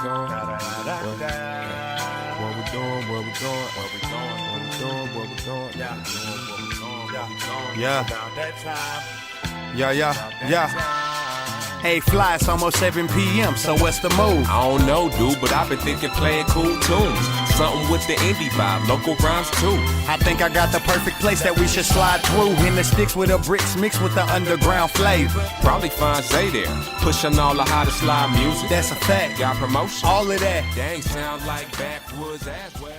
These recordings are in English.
going? What we doing? Where we going? Where we going? What we doing? Where we going? Yeah. Hey, fly, it's almost 7 p.m., so what's the move? I don't know, dude, but I've been thinking playing cool tunes. Something with the indie vibe, local rhymes too. I think I got the perfect place that we should slide through. In the sticks with the bricks mixed with the underground flavor. Probably find Zay there, pushing all the hottest live music. That's a fact. Got promotion. All of that. Dang, sound like Backwoods Ave.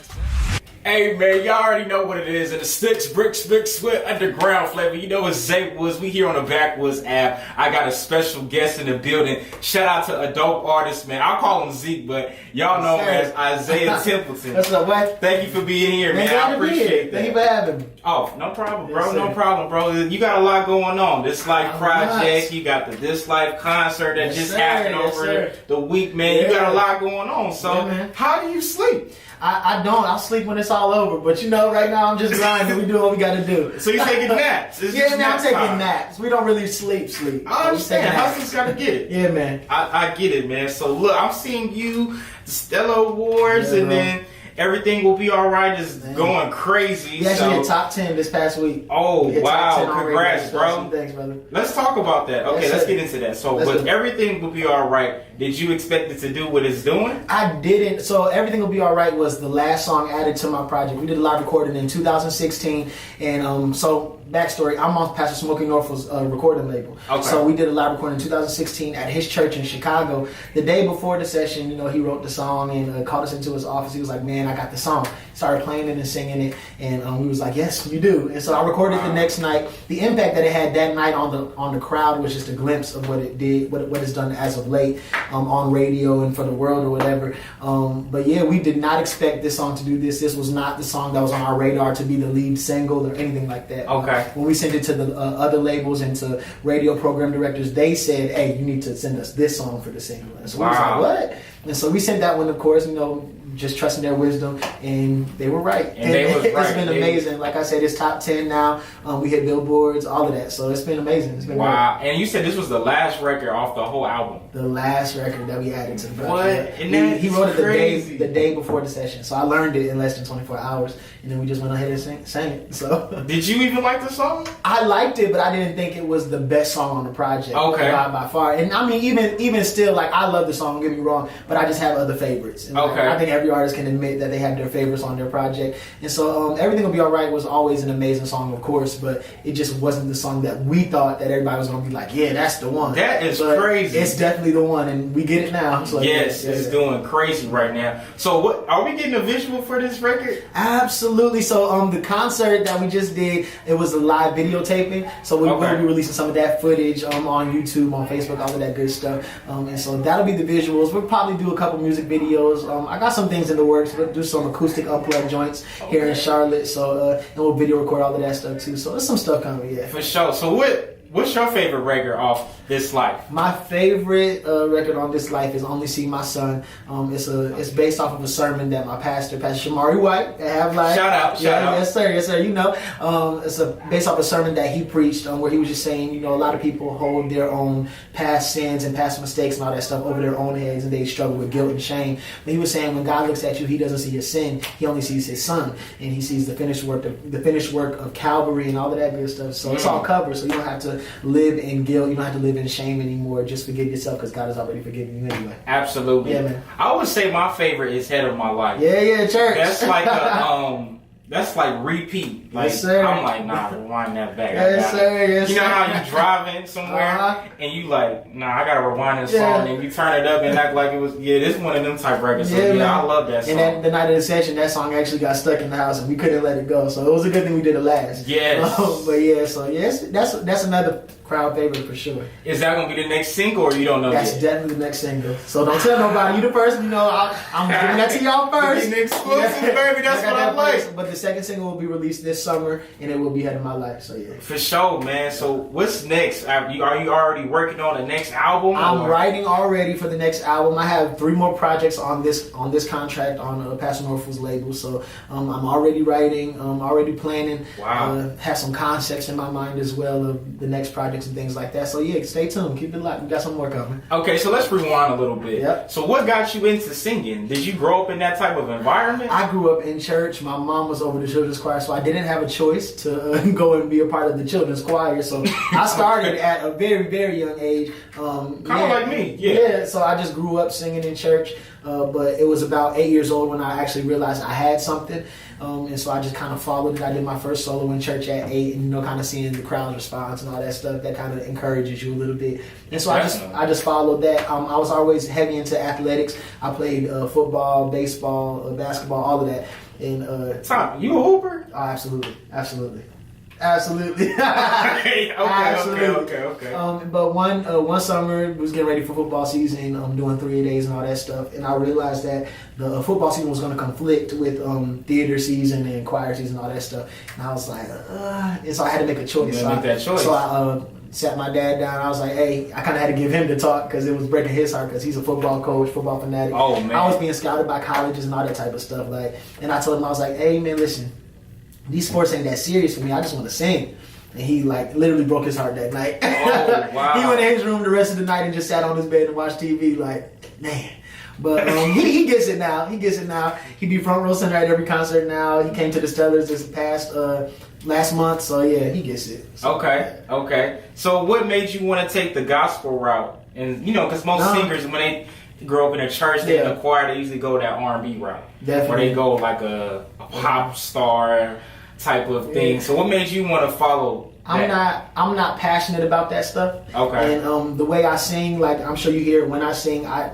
Hey man, y'all already know what it is. And the sticks, bricks, big sweat, underground flavor. You know it's Zay Woods. We here on the Backwoods Ave. I got a special guest in the building. Shout out to a dope artist, man. I'll call him Zeke, but y'all know him as Isaiah Templeton. What's up, what? Thank you for being here, man. I appreciate that. Thank you for having me. Oh, no problem, bro. Yes, no sir. problem, bro. You got a lot going on. This Life Project. Nice. You got the This Life concert that Yes, just sir. happened Yes, over sir. the week, man. You got a lot going on. So, Yeah, man. how do you sleep? I don't. I'll sleep when it's all over. But you know, right now I'm just grinding. We do what we got to do. So you taking naps? It's Yeah, just man, I'm nap taking time. naps. We don't really sleep. I understand. Hustlers gotta get it. Yeah, man. I get it, man. So look, I'm seeing you, the Stella Awards, Yeah, and bro. then Everything Will Be Alright is Man. going crazy. We actually hit top 10 this past week. Oh, We hit top wow. 10 on Congrats, radio, bro. so thanks, brother. Let's talk about that. Okay, Yes, let's sir. get into that. So, Let's but do it. Everything Will Be Alright, did you expect it to do what it's doing? I didn't. So Everything Will Be Alright was the last song added to my project. We did a live recording in 2016, and so backstory, I'm on Pastor Smokey Norfolk's recording label. Okay. So we did a live recording in 2016 at his church in Chicago. The day before the session, you know, he wrote the song and called us into his office. He was like, "Man, I got the song." Started playing it and singing it, and we was like, "Yes, you do." And so I recorded the next night. The impact that it had that night on the crowd was just a glimpse of what it did, what it's done as of late on radio and for the world or whatever. But yeah, we did not expect this song to do this. This was not the song that was on our radar to be the lead single or anything like that. Okay. When we sent it to the other labels and to radio program directors, they said, "Hey, you need to send us this song for the single." And so we was like, "What?" And so we sent that one, of course, you know, just trusting their wisdom, and they were right. And they was right. It's been amazing. Like I said, it's top 10 now. We hit billboards, all of that. So it's been amazing. It's been Wow. And you said this was the last record off the whole album. the last record that we added to the project. What? Yeah. And He wrote it crazy. the day before the session. So I learned it in less than 24 hours, and then we just went ahead and sang it. So Did you even like the song? I liked it, but I didn't think it was the best song on the project. Okay. By far. And I mean, even still, like, I love the song, don't get me wrong, but I just have other favorites. And, like, Okay. I think every artist can admit that they have their favorites on their project. And so Everything Will Be Alright was always an amazing song, of course, but it just wasn't the song that we thought that everybody was going to be like, yeah, that's the one. That is But crazy. It's definitely the one, and we get it now. So Yes, yeah, it's yeah. doing crazy right now. So what are we getting a visual for this record? Absolutely. So the concert that we just did, it was a live videotaping. So we will Okay. be releasing some of that footage on YouTube, on Facebook, all of that good stuff. And so that'll be the visuals. We'll probably do a couple music videos. I got some things in the works. We'll do some acoustic unplugged joints here in Charlotte. So and we'll video record all of that stuff too. So there's some stuff coming. Yeah. For sure. So what's your favorite record off This Life? My favorite record on This Life is Only See My Son. It's based off of a sermon that my Pastor Shamari White at Have Life. Shout out. Yes sir. You know, it's based off a sermon that he preached where he was just saying, you know, a lot of people hold their own past sins and past mistakes and all that stuff over their own heads, and they struggle with guilt and shame. But he was saying when God looks at you, He doesn't see your sin; He only sees His Son, and He sees the finished work of Calvary and all of that good stuff. So it's all covered, so you don't have to live in guilt. You don't have to live in shame anymore. Just forgive yourself because God has already forgiven you anyway. Absolutely. Yeah, man. I would say my favorite is Head of My Life. Yeah, church. That's like that's like repeat. Like Yes, sir. I'm like, nah, rewind that back. I Yes, got it. sir. Yes, You know sir. how you driving somewhere Uh-huh. and you like, nah, I gotta rewind this Yeah. song, and you turn it up and act like it was. Yeah, this is one of them type records. So, Yeah, yeah, man. I love that song. And the night of the session, that song actually got stuck in the house, and we couldn't let it go. So it was a good thing we did it last. Yes. But yeah, so yes, that's another crowd favorite for sure. Is that gonna be the next single, or you don't know That's yet? definitely the next single. So don't tell nobody. You the first. You know, I'm giving that to y'all first. Getting exclusive, baby. That's got what I that like. first. But the second single will be released this summer, and it will be Head of My Life. So yeah. For sure, man. So what's next? Are you already working on the next album? I'm or- writing already for the next album. I have 3 more projects on this contract on Pastor Norfolk's label. So I'm already writing. I'm already planning. Wow. Have some concepts in my mind as well of the next projects projects and things like that. So yeah, stay tuned. Keep it locked. We got some more coming. Okay, so let's rewind a little bit. Yep. So what got you into singing? Did you grow up in that type of environment? I grew up in church. My mom was over the children's choir, so I didn't have a choice to go and be a part of the children's choir. So I started at a very, very young age. Kind of like me. Yeah. So I just grew up singing in church. But it was about 8 years old when I actually realized I had something. And so I just kind of followed it. I did my first solo in church at 8, and kind of seeing the crowd's response and all that stuff, that kind of encourages you a little bit. And so I just followed that. I was always heavy into athletics. I played football, baseball, basketball, all of that. And Tom, you a hooper? Oh, absolutely. Okay. But one summer, we was getting ready for football season, doing 3-a-days and all that stuff, and I realized that the football season was going to conflict with theater season and choir season and all that stuff. And I was like, and so I had to make a choice. So I sat my dad down. I was like, hey, I kind of had to give him the talk because it was breaking his heart because he's a football coach, football fanatic. Oh, man. I was being scouted by colleges and all that type of stuff. And I told him, I was like, hey, man, listen, these sports ain't that serious for me. I just want to sing. And he literally broke his heart that night. Oh, wow. He went in his room the rest of the night and just sat on his bed and watched TV man. But he gets it now. He be front row center at every concert now. He came to the Stellars this past last month. So yeah, he gets it. So, Okay. So what made you want to take the gospel route? And because most singers, when they grow up in a church, they in a choir, they usually go that R&B route. Definitely. Or they go like a pop star type of thing. So what made you want to follow that? I'm not passionate about that stuff. Okay. And the way I sing, I'm sure you hear it when I sing, I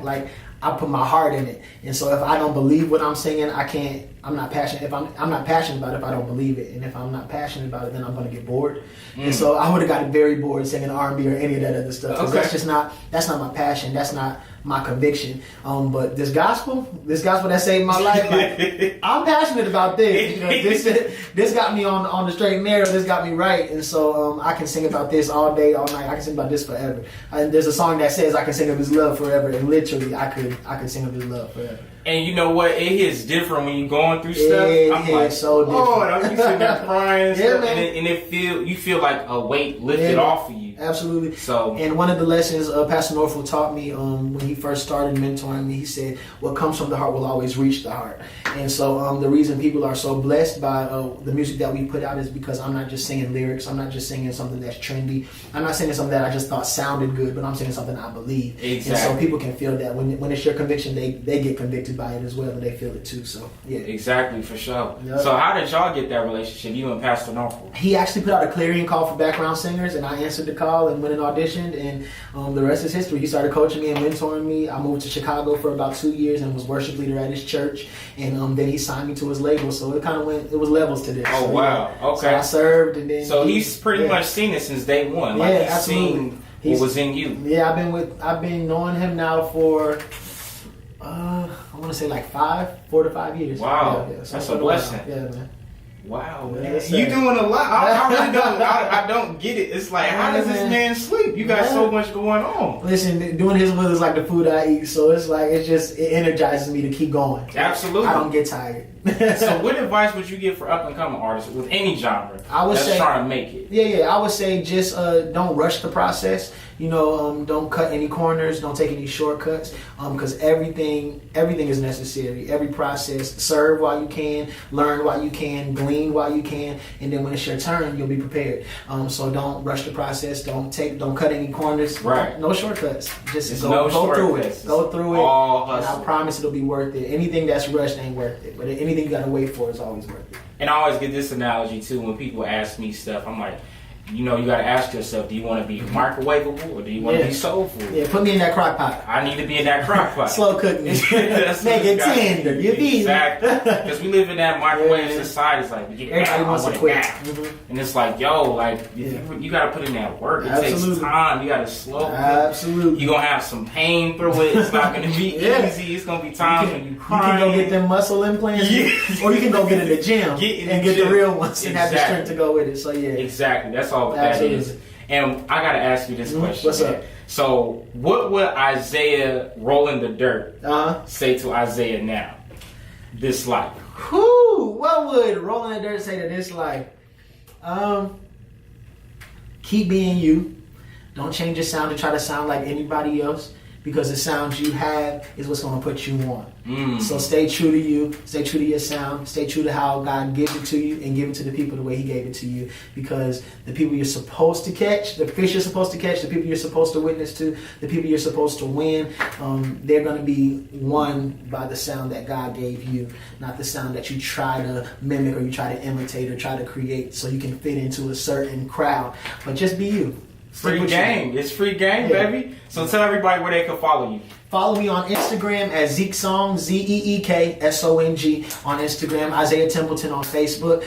put my heart in it. And so if I don't believe what I'm singing, I'm not passionate. If I'm not passionate about it if I don't believe it. And if I'm not passionate about it, then I'm going to get bored. And so I would have gotten very bored singing R&B or any of that other stuff. Okay. That's not my passion. That's not my conviction. But this gospel that saved my life, I'm passionate about this. This got me on the straight and narrow. This got me right. And so I can sing about this all day, all night. I can sing about this forever. There's a song that says I can sing of his love forever. And literally, I could sing of his love forever. And you know what? It hits different when you're going through stuff. It's so different. I'm sitting there crying and stuff, man. and you feel like a weight lifted off of you. Absolutely. So, and one of the lessons Pastor Norfolk taught me when he first started mentoring me, he said, "What comes from the heart will always reach the heart." And so the reason people are so blessed by the music that we put out is because I'm not just singing lyrics. I'm not just singing something that's trendy. I'm not singing something that I just thought sounded good, but I'm singing something I believe. Exactly. And so people can feel that when it's your conviction, they get convicted by it as well, and they feel it too. So yeah. Exactly, for sure. Yep. So how did y'all get that relationship, you and Pastor Norfolk? He actually put out a clarion call for background singers, and I answered the call and went and auditioned, and the rest is history. He started coaching me and mentoring me. I moved to Chicago for about 2 years and was worship leader at his church, and then he signed me to his label. So it was levels to this. Oh, so, wow. Yeah. Okay. So I served, and then he's pretty much seen it since day one. Yeah, he's absolutely. seen what was in you. Yeah, I've been knowing him now for I want to say 4 to 5 years. Wow, yeah. So that's a blessing. Yeah, man. Wow, Yeah, man. You doing a lot. I really don't. I don't get it. It's like, how does this man. man sleep? You got so much going on. Listen, doing his will is like the food I eat, so it energizes me to keep going. Absolutely. I don't get tired. So what advice would you give for up and coming artists with any genre I would say trying to make it? Yeah. I would say just don't rush the process. Don't cut any corners. Don't take any shortcuts. Because everything is necessary. Every process. Serve while you can. Learn while you can. Glean while you can. And then when it's your turn, you'll be prepared. So don't rush the process. Don't cut any corners. Right. No shortcuts. Just go through it. Go through it. All and hustle. I promise it'll be worth it. Anything that's rushed ain't worth it. But anything you gotta wait for is always worth it. And I always get this analogy too when people ask me stuff. I'm like, you got to ask yourself, do you want to be microwavable or do you want to be soulful? Yeah, put me in that crock pot. I need to be in that crock pot. Slow cooking. Make it tender. You be exactly. Because we live in that microwave society. It's like, everybody wants to quit. And it's like, you got to put in that work. It takes time. You got to slow cook. Absolutely. You're going to have some pain through it. It's not going to be easy. It's going to be times when you cry. You can go get them muscle implants. Or you can go get in the gym and get the real ones and have the strength to go with it. So yeah. Exactly. That's all that is. And I got to ask you this question. What's up? So what would Isaiah rolling the dirt say to Isaiah now? This life. What would rolling the dirt say to this life? Keep being you. Don't change your sound to try to sound like anybody else, because the sound you have is what's going to put you on. So stay true to you, stay true to your sound, stay true to how God gives it to you, and give it to the people the way he gave it to you, because the people you're supposed to catch, the fish you're supposed to catch, the people you're supposed to witness to, the people you're supposed to win, they're going to be won by the sound that God gave you, not the sound that you try to mimic or you try to imitate or try to create so you can fit into a certain crowd. But just be you. Free game. It's free game, baby. So tell everybody where they can follow you. Follow me on Instagram at Zeke Song, ZeekSong, on Instagram. Isaiah Templeton on Facebook.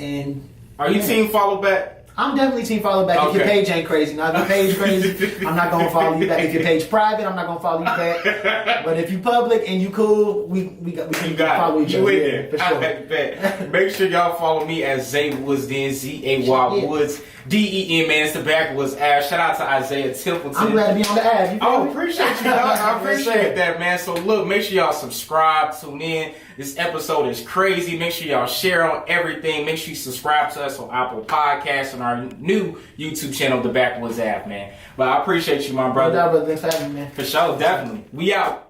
And are you team follow back? I'm definitely team follow back. If your page ain't crazy. Now, if your page crazy, I'm not gonna follow you back. If your page private, I'm not gonna follow you back. But if you public and you cool, we can follow each other. You for sure. Make sure y'all follow me at Zay Woods, then Z-A-Y Woods, D-E-N, man. It's the Backwoods Ave. Shout out to Isaiah Templeton. I'm glad to be on the Ave. I appreciate you, dog. I appreciate that, man. So look, make sure y'all subscribe, tune in. This episode is crazy. Make sure y'all share on everything. Make sure you subscribe to us on Apple Podcasts and our new YouTube channel, The Backwoods Ave, man. But I appreciate you, my brother. No doubt, brother. Thanks for having me, man. For sure, definitely. We out.